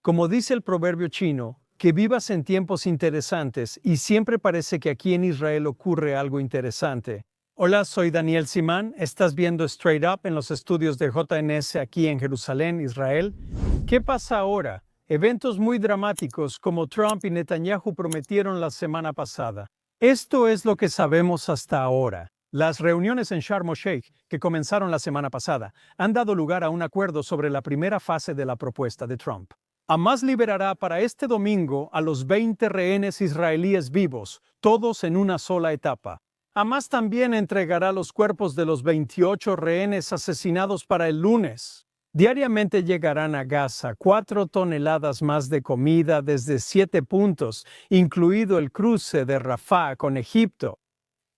Como dice el proverbio chino, que vivas en tiempos interesantes y siempre parece que aquí en Israel ocurre algo interesante. Hola, soy Daniel Simán, estás viendo Straight Up en los estudios de JNS aquí en Jerusalén, Israel. ¿Qué pasa ahora? Eventos muy dramáticos como Trump y Netanyahu prometieron la semana pasada. Esto es lo que sabemos hasta ahora. Las reuniones en Sharm el-Sheikh, que comenzaron la semana pasada, han dado lugar a un acuerdo sobre la primera fase de la propuesta de Trump. Hamás liberará para este domingo a los 20 rehenes israelíes vivos, todos en una sola etapa. Hamás también entregará los cuerpos de los 28 rehenes asesinados para el lunes. Diariamente llegarán a Gaza 4 toneladas más de comida desde 7 puntos, incluido el cruce de Rafah con Egipto.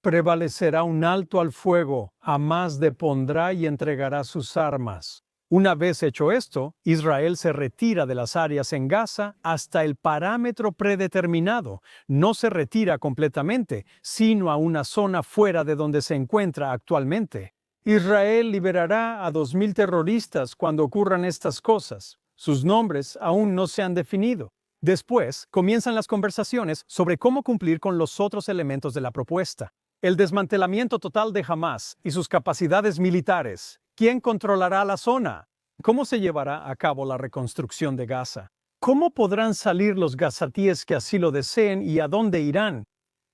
Prevalecerá un alto al fuego, Hamás depondrá y entregará sus armas. Una vez hecho esto, Israel se retira de las áreas en Gaza hasta el parámetro predeterminado. No se retira completamente, sino a una zona fuera de donde se encuentra actualmente. Israel liberará a 2,000 terroristas cuando ocurran estas cosas. Sus nombres aún no se han definido. Después, comienzan las conversaciones sobre cómo cumplir con los otros elementos de la propuesta. El desmantelamiento total de Hamás y sus capacidades militares. ¿Quién controlará la zona? ¿Cómo se llevará a cabo la reconstrucción de Gaza? ¿Cómo podrán salir los gazatíes que así lo deseen y a dónde irán?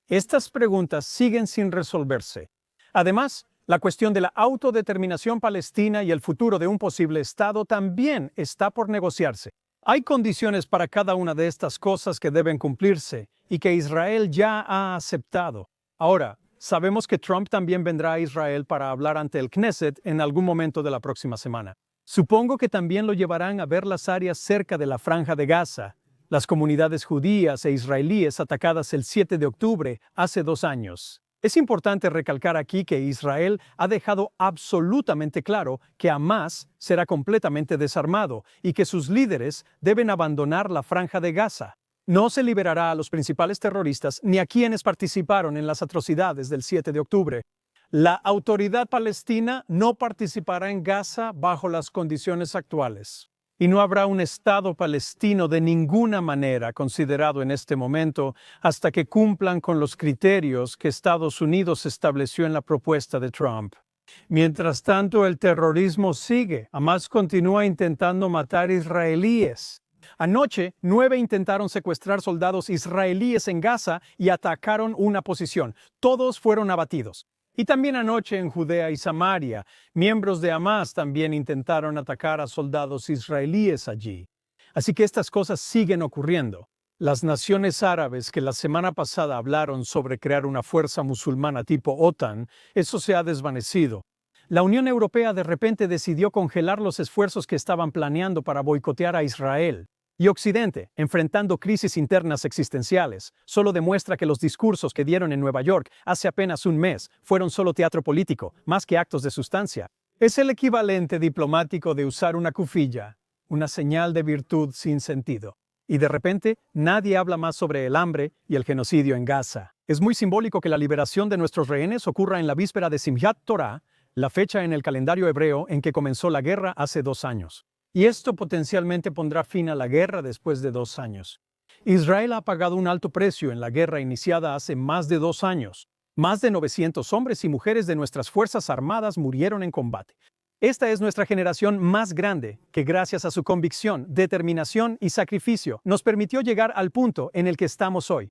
Estas preguntas siguen sin resolverse. Además, la cuestión de la autodeterminación palestina y el futuro de un posible Estado también está por negociarse. Hay condiciones para cada una de estas cosas que deben cumplirse y que Israel ya ha aceptado. Ahora, sabemos que Trump también vendrá a Israel para hablar ante el Knesset en algún momento de la próxima semana. Supongo que también lo llevarán a ver las áreas cerca de la Franja de Gaza, las comunidades judías e israelíes atacadas el 7 de octubre, hace 2 años. Es importante recalcar aquí que Israel ha dejado absolutamente claro que Hamás será completamente desarmado y que sus líderes deben abandonar la Franja de Gaza. No se liberará a los principales terroristas ni a quienes participaron en las atrocidades del 7 de octubre. La autoridad palestina no participará en Gaza bajo las condiciones actuales. Y no habrá un Estado palestino de ninguna manera considerado en este momento hasta que cumplan con los criterios que Estados Unidos estableció en la propuesta de Trump. Mientras tanto, el terrorismo sigue. Hamás continúa intentando matar israelíes. Anoche, 9 intentaron secuestrar soldados israelíes en Gaza y atacaron una posición. Todos fueron abatidos. Y también anoche en Judea y Samaria, miembros de Hamás también intentaron atacar a soldados israelíes allí. Así que estas cosas siguen ocurriendo. Las naciones árabes que la semana pasada hablaron sobre crear una fuerza musulmana tipo OTAN, eso se ha desvanecido. La Unión Europea de repente decidió congelar los esfuerzos que estaban planeando para boicotear a Israel. Y Occidente, enfrentando crisis internas existenciales, solo demuestra que los discursos que dieron en Nueva York hace apenas un mes fueron solo teatro político, más que actos de sustancia. Es el equivalente diplomático de usar una cufilla, una señal de virtud sin sentido. Y de repente, nadie habla más sobre el hambre y el genocidio en Gaza. Es muy simbólico que la liberación de nuestros rehenes ocurra en la víspera de Simchat Torah, la fecha en el calendario hebreo en que comenzó la guerra hace 2 años. Y esto potencialmente pondrá fin a la guerra después de 2 años. Israel ha pagado un alto precio en la guerra iniciada hace más de 2 años. Más de 900 hombres y mujeres de nuestras Fuerzas Armadas murieron en combate. Esta es nuestra generación más grande, que gracias a su convicción, determinación y sacrificio nos permitió llegar al punto en el que estamos hoy.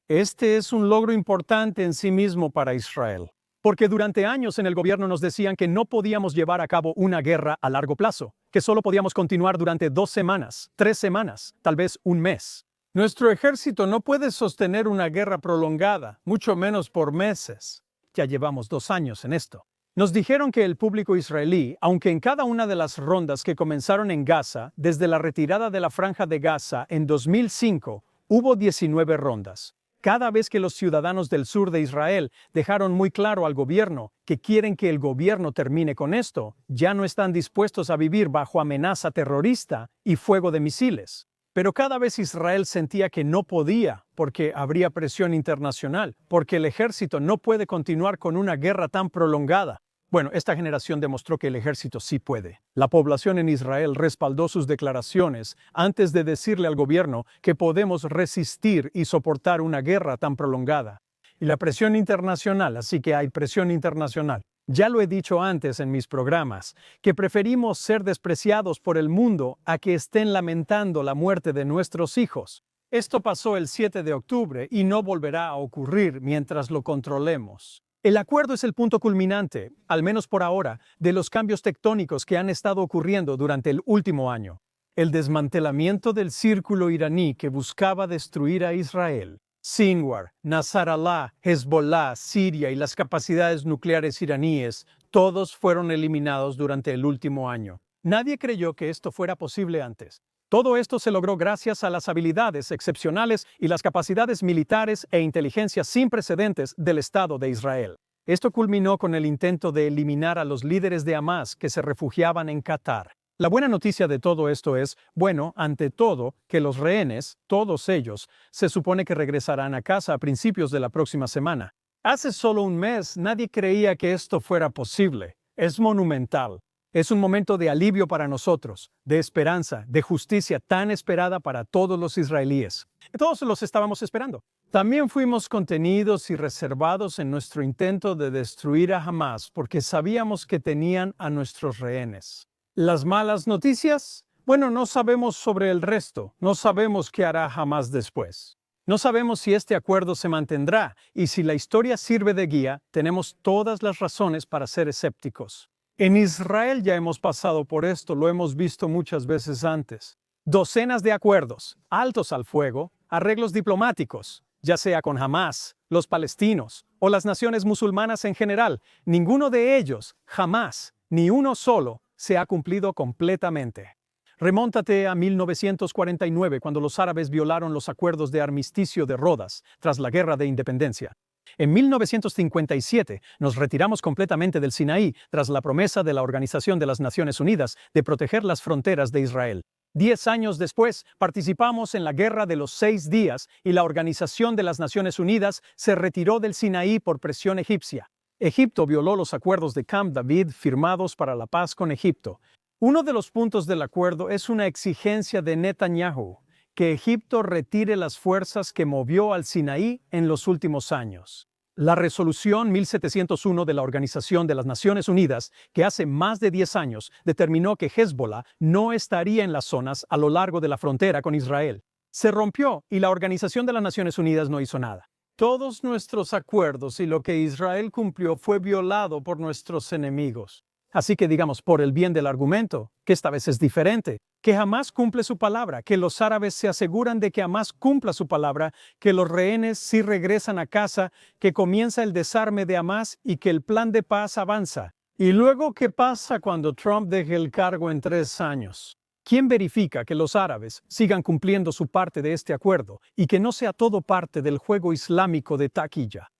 Este es un logro importante en sí mismo para Israel. Porque durante años en el gobierno nos decían que no podíamos llevar a cabo una guerra a largo plazo, que solo podíamos continuar durante 2 semanas, 3 semanas, tal vez un mes. Nuestro ejército no puede sostener una guerra prolongada, mucho menos por meses. Ya llevamos 2 años en esto. Nos dijeron que el público israelí, aunque en cada una de las rondas que comenzaron en Gaza, desde la retirada de la Franja de Gaza en 2005, hubo 19 rondas. Cada vez que los ciudadanos del sur de Israel dejaron muy claro al gobierno que quieren que el gobierno termine con esto, ya no están dispuestos a vivir bajo amenaza terrorista y fuego de misiles. Pero cada vez Israel sentía que no podía, porque habría presión internacional, porque el ejército no puede continuar con una guerra tan prolongada. Bueno, esta generación demostró que el ejército sí puede. La población en Israel respaldó sus declaraciones antes de decirle al gobierno que podemos resistir y soportar una guerra tan prolongada. Y la presión internacional, así que hay presión internacional. Ya lo he dicho antes en mis programas, que preferimos ser despreciados por el mundo a que estén lamentando la muerte de nuestros hijos. Esto pasó el 7 de octubre y no volverá a ocurrir mientras lo controlemos. El acuerdo es el punto culminante, al menos por ahora, de los cambios tectónicos que han estado ocurriendo durante el último año. El desmantelamiento del círculo iraní que buscaba destruir a Israel. Sinwar, Nasrallah, Hezbollah, Siria y las capacidades nucleares iraníes, todos fueron eliminados durante el último año. Nadie creyó que esto fuera posible antes. Todo esto se logró gracias a las habilidades excepcionales y las capacidades militares e inteligencia sin precedentes del Estado de Israel. Esto culminó con el intento de eliminar a los líderes de Hamás que se refugiaban en Qatar. La buena noticia de todo esto es, bueno, ante todo, que los rehenes, todos ellos, se supone que regresarán a casa a principios de la próxima semana. Hace solo un mes nadie creía que esto fuera posible. Es monumental. Es un momento de alivio para nosotros, de esperanza, de justicia tan esperada para todos los israelíes. Todos los estábamos esperando. También fuimos contenidos y reservados en nuestro intento de destruir a Hamás porque sabíamos que tenían a nuestros rehenes. ¿Las malas noticias? Bueno, no sabemos sobre el resto. No sabemos qué hará Hamás después. No sabemos si este acuerdo se mantendrá y si la historia sirve de guía, tenemos todas las razones para ser escépticos. En Israel ya hemos pasado por esto, lo hemos visto muchas veces antes. Docenas de acuerdos, altos al fuego, arreglos diplomáticos, ya sea con Hamás, los palestinos o las naciones musulmanas en general. Ninguno de ellos, jamás, ni uno solo, se ha cumplido completamente. Remóntate a 1949, cuando los árabes violaron los acuerdos de armisticio de Rodas, tras la Guerra de Independencia. En 1957 nos retiramos completamente del Sinaí tras la promesa de la Organización de las Naciones Unidas de proteger las fronteras de Israel. 10 años después, participamos en la Guerra de los 6 días y la Organización de las Naciones Unidas se retiró del Sinaí por presión egipcia. Egipto violó los acuerdos de Camp David firmados para la paz con Egipto. Uno de los puntos del acuerdo es una exigencia de Netanyahu, que Egipto retire las fuerzas que movió al Sinaí en los últimos años. La resolución 1701 de la Organización de las Naciones Unidas, que hace más de 10 años determinó que Hezbollah no estaría en las zonas a lo largo de la frontera con Israel, se rompió y la Organización de las Naciones Unidas no hizo nada. Todos nuestros acuerdos y lo que Israel cumplió fue violado por nuestros enemigos. Así que digamos, por el bien del argumento, que esta vez es diferente, que Hamás cumple su palabra, que los árabes se aseguran de que Hamás cumpla su palabra, que los rehenes sí regresan a casa, que comienza el desarme de Hamás y que el plan de paz avanza. ¿Y luego qué pasa cuando Trump deje el cargo en 3 años? ¿Quién verifica que los árabes sigan cumpliendo su parte de este acuerdo y que no sea todo parte del juego islámico de taquilla?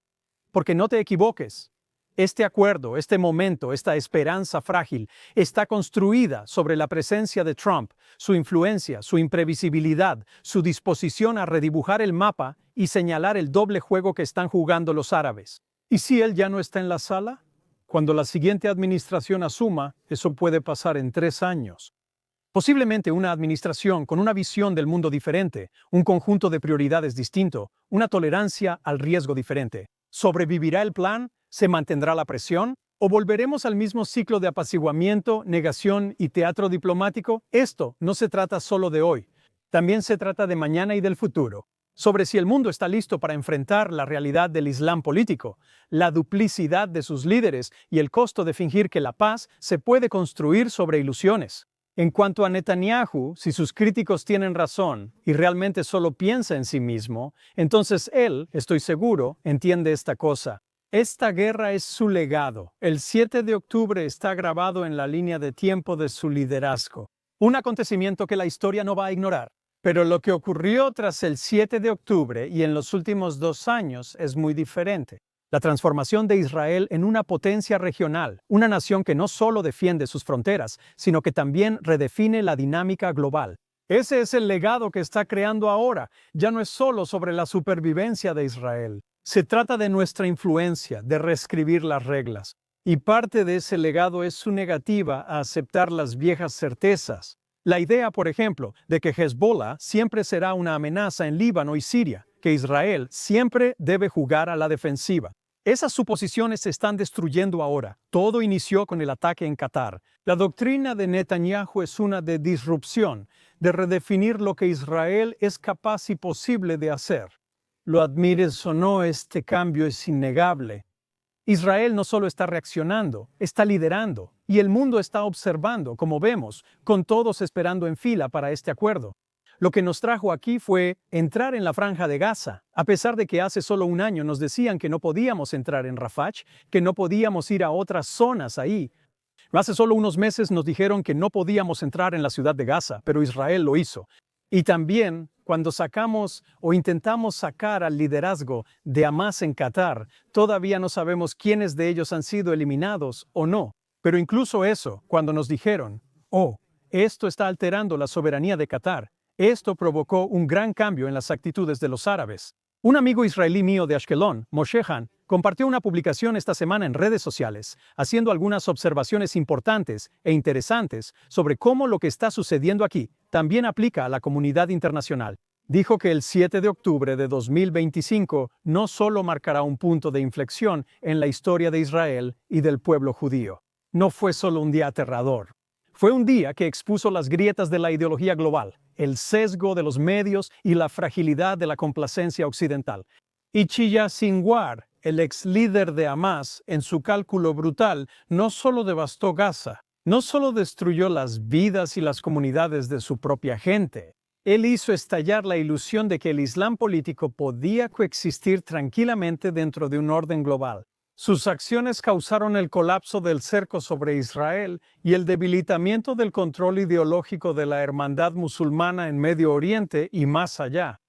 Porque no te equivoques. Este acuerdo, este momento, esta esperanza frágil está construida sobre la presencia de Trump, su influencia, su imprevisibilidad, su disposición a redibujar el mapa y señalar el doble juego que están jugando los árabes. ¿Y si él ya no está en la sala? Cuando la siguiente administración asuma, eso puede pasar en 3 años. Posiblemente una administración con una visión del mundo diferente, un conjunto de prioridades distinto, una tolerancia al riesgo diferente. ¿Sobrevivirá el plan? ¿Se mantendrá la presión? ¿O volveremos al mismo ciclo de apaciguamiento, negación y teatro diplomático? Esto no se trata solo de hoy. También se trata de mañana y del futuro. Sobre si el mundo está listo para enfrentar la realidad del Islam político, la duplicidad de sus líderes y el costo de fingir que la paz se puede construir sobre ilusiones. En cuanto a Netanyahu, si sus críticos tienen razón y realmente solo piensa en sí mismo, entonces él, estoy seguro, entiende esta cosa. Esta guerra es su legado. El 7 de octubre está grabado en la línea de tiempo de su liderazgo. Un acontecimiento que la historia no va a ignorar. Pero lo que ocurrió tras el 7 de octubre y en los últimos 2 años es muy diferente. La transformación de Israel en una potencia regional, una nación que no solo defiende sus fronteras, sino que también redefine la dinámica global. Ese es el legado que está creando ahora. Ya no es solo sobre la supervivencia de Israel. Se trata de nuestra influencia, de reescribir las reglas. Y parte de ese legado es su negativa a aceptar las viejas certezas. La idea, por ejemplo, de que Hezbollah siempre será una amenaza en Líbano y Siria, que Israel siempre debe jugar a la defensiva. Esas suposiciones se están destruyendo ahora. Todo inició con el ataque en Qatar. La doctrina de Netanyahu es una de disrupción, de redefinir lo que Israel es capaz y posible de hacer. Lo admires o no, este cambio es innegable. Israel no solo está reaccionando, está liderando, y el mundo está observando, como vemos, con todos esperando en fila para este acuerdo. Lo que nos trajo aquí fue entrar en la Franja de Gaza, a pesar de que hace solo un año nos decían que no podíamos entrar en Rafah, que no podíamos ir a otras zonas ahí. Hace solo unos meses nos dijeron que no podíamos entrar en la ciudad de Gaza, pero Israel lo hizo. Y también, cuando sacamos o intentamos sacar al liderazgo de Hamás en Qatar, todavía no sabemos quiénes de ellos han sido eliminados o no. Pero incluso eso, cuando nos dijeron, esto está alterando la soberanía de Qatar, esto provocó un gran cambio en las actitudes de los árabes. Un amigo israelí mío de Ashkelon, Moshe Han, compartió una publicación esta semana en redes sociales, haciendo algunas observaciones importantes e interesantes sobre cómo lo que está sucediendo aquí también aplica a la comunidad internacional. Dijo que el 7 de octubre de 2025 no solo marcará un punto de inflexión en la historia de Israel y del pueblo judío. No fue solo un día aterrador. Fue un día que expuso las grietas de la ideología global, el sesgo de los medios y la fragilidad de la complacencia occidental. Y Yahya Sinwar, el ex líder de Hamás, en su cálculo brutal, no solo devastó Gaza, no solo destruyó las vidas y las comunidades de su propia gente, él hizo estallar la ilusión de que el Islam político podía coexistir tranquilamente dentro de un orden global. Sus acciones causaron el colapso del cerco sobre Israel y el debilitamiento del control ideológico de la hermandad musulmana en Medio Oriente y más allá.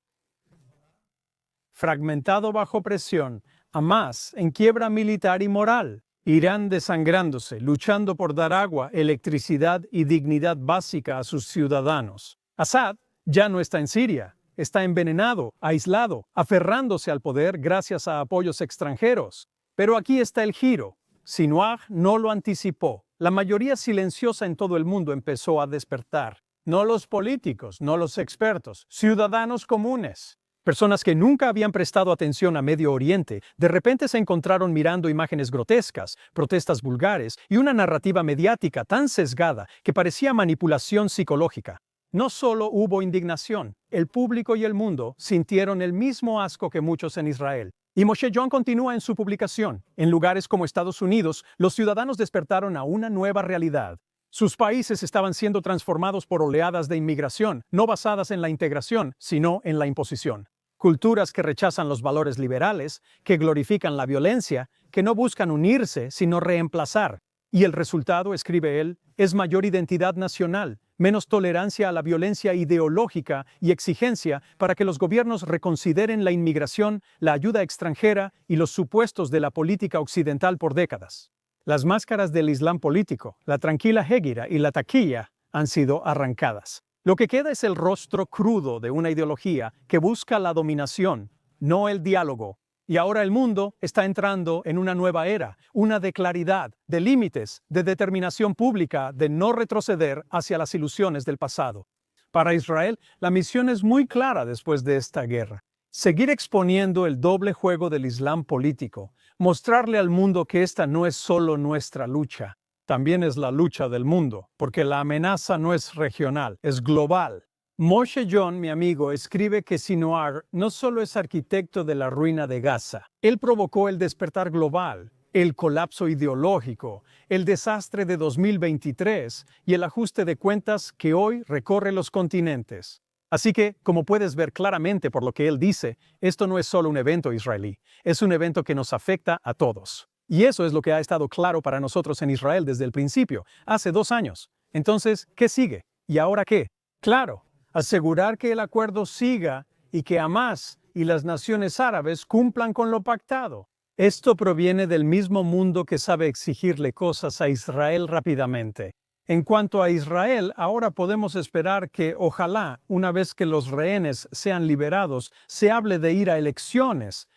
Fragmentado bajo presión, Hamás en quiebra militar y moral, Irán desangrándose, luchando por dar agua, electricidad y dignidad básica a sus ciudadanos. Assad ya no está en Siria, está envenenado, aislado, aferrándose al poder gracias a apoyos extranjeros. Pero aquí está el giro. Sinwar no lo anticipó. La mayoría silenciosa en todo el mundo empezó a despertar. No los políticos, no los expertos, ciudadanos comunes. Personas que nunca habían prestado atención a Medio Oriente, de repente se encontraron mirando imágenes grotescas, protestas vulgares y una narrativa mediática tan sesgada que parecía manipulación psicológica. No solo hubo indignación, el público y el mundo sintieron el mismo asco que muchos en Israel. Y Moshe John continúa en su publicación. En lugares como Estados Unidos, los ciudadanos despertaron a una nueva realidad. Sus países estaban siendo transformados por oleadas de inmigración, no basadas en la integración, sino en la imposición. Culturas que rechazan los valores liberales, que glorifican la violencia, que no buscan unirse, sino reemplazar. Y el resultado, escribe él, es mayor identidad nacional, menos tolerancia a la violencia ideológica y exigencia para que los gobiernos reconsideren la inmigración, la ayuda extranjera y los supuestos de la política occidental por décadas. Las máscaras del Islam político, la tranquila hégira y la taquilla han sido arrancadas. Lo que queda es el rostro crudo de una ideología que busca la dominación, no el diálogo. Y ahora el mundo está entrando en una nueva era, una de claridad, de límites, de determinación pública, de no retroceder hacia las ilusiones del pasado. Para Israel, la misión es muy clara después de esta guerra. Seguir exponiendo el doble juego del Islam político, mostrarle al mundo que esta no es solo nuestra lucha, también es la lucha del mundo, porque la amenaza no es regional, es global. Moshe John, mi amigo, escribe que Sinwar no solo es arquitecto de la ruina de Gaza, él provocó el despertar global, el colapso ideológico, el desastre de 2023 y el ajuste de cuentas que hoy recorre los continentes. Así que, como puedes ver claramente por lo que él dice, esto no es solo un evento israelí, es un evento que nos afecta a todos. Y eso es lo que ha estado claro para nosotros en Israel desde el principio, hace 2 años. Entonces, ¿qué sigue? ¿Y ahora qué? Claro, asegurar que el acuerdo siga y que Hamás y las naciones árabes cumplan con lo pactado. Esto proviene del mismo mundo que sabe exigirle cosas a Israel rápidamente. En cuanto a Israel, ahora podemos esperar que, ojalá, una vez que los rehenes sean liberados, se hable de ir a elecciones.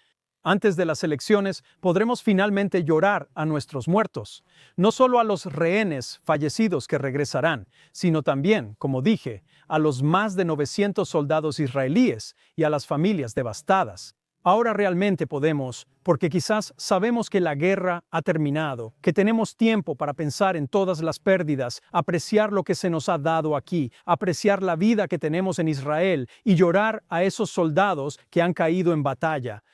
Antes de las elecciones, podremos finalmente llorar a nuestros muertos, no solo a los rehenes fallecidos que regresarán, sino también, como dije, a los más de 900 soldados israelíes y a las familias devastadas. Ahora realmente podemos, porque quizás sabemos que la guerra ha terminado, que tenemos tiempo para pensar en todas las pérdidas, apreciar lo que se nos ha dado aquí, apreciar la vida que tenemos en Israel y llorar a esos soldados que han caído en batalla.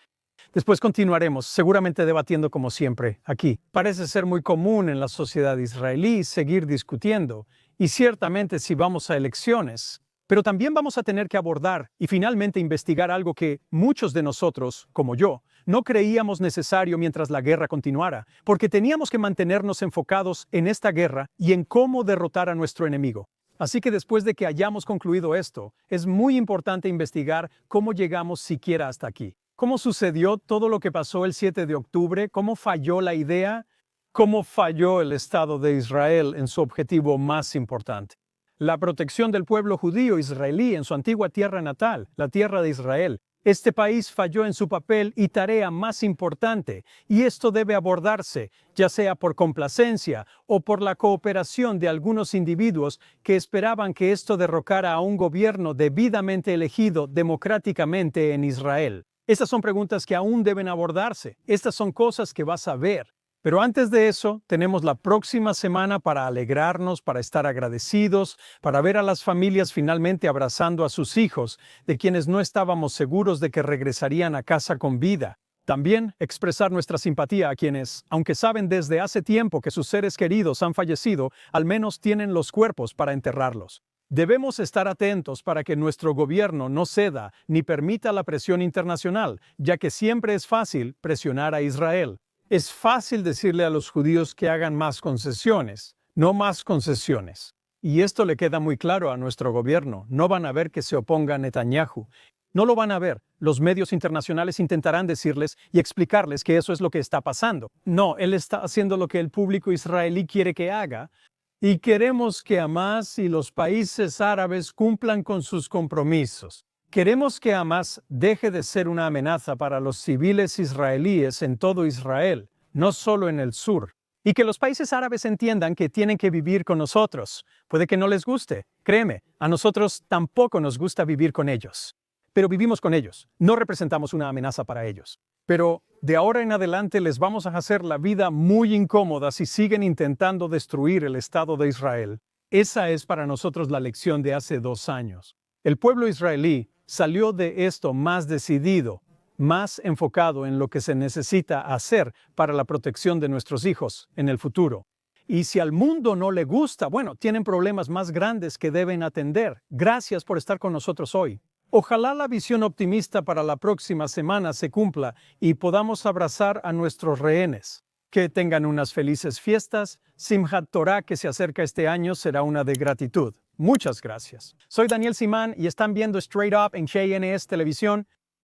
Después continuaremos, seguramente debatiendo como siempre, aquí. Parece ser muy común en la sociedad israelí seguir discutiendo, y ciertamente si vamos a elecciones. Pero también vamos a tener que abordar y finalmente investigar algo que muchos de nosotros, como yo, no creíamos necesario mientras la guerra continuara, porque teníamos que mantenernos enfocados en esta guerra y en cómo derrotar a nuestro enemigo. Así que después de que hayamos concluido esto, es muy importante investigar cómo llegamos siquiera hasta aquí. ¿Cómo sucedió todo lo que pasó el 7 de octubre? ¿Cómo falló la idea? ¿Cómo falló el Estado de Israel en su objetivo más importante? La protección del pueblo judío israelí en su antigua tierra natal, la tierra de Israel. Este país falló en su papel y tarea más importante, y esto debe abordarse, ya sea por complacencia o por la cooperación de algunos individuos que esperaban que esto derrocara a un gobierno debidamente elegido democráticamente en Israel. Estas son preguntas que aún deben abordarse. Estas son cosas que vas a ver. Pero antes de eso, tenemos la próxima semana para alegrarnos, para estar agradecidos, para ver a las familias finalmente abrazando a sus hijos, de quienes no estábamos seguros de que regresarían a casa con vida. También expresar nuestra simpatía a quienes, aunque saben desde hace tiempo que sus seres queridos han fallecido, al menos tienen los cuerpos para enterrarlos. Debemos estar atentos para que nuestro gobierno no ceda ni permita la presión internacional, ya que siempre es fácil presionar a Israel. Es fácil decirle a los judíos que hagan más concesiones, no más concesiones. Y esto le queda muy claro a nuestro gobierno. No van a ver que se oponga a Netanyahu. No lo van a ver. Los medios internacionales intentarán decirles y explicarles que eso es lo que está pasando. No, él está haciendo lo que el público israelí quiere que haga. Y queremos que Hamás y los países árabes cumplan con sus compromisos. Queremos que Hamás deje de ser una amenaza para los civiles israelíes en todo Israel, no solo en el sur. Y que los países árabes entiendan que tienen que vivir con nosotros. Puede que no les guste, créeme, a nosotros tampoco nos gusta vivir con ellos. Pero vivimos con ellos, no representamos una amenaza para ellos. Pero de ahora en adelante les vamos a hacer la vida muy incómoda si siguen intentando destruir el Estado de Israel. Esa es para nosotros la lección de hace 2 años. El pueblo israelí salió de esto más decidido, más enfocado en lo que se necesita hacer para la protección de nuestros hijos en el futuro. Y si al mundo no le gusta, bueno, tienen problemas más grandes que deben atender. Gracias por estar con nosotros hoy. Ojalá la visión optimista para la próxima semana se cumpla y podamos abrazar a nuestros rehenes. Que tengan unas felices fiestas. Simchat Torah que se acerca este año será una de gratitud. Muchas gracias. Soy Daniel Simán y están viendo Straight Up en KNS Televisión.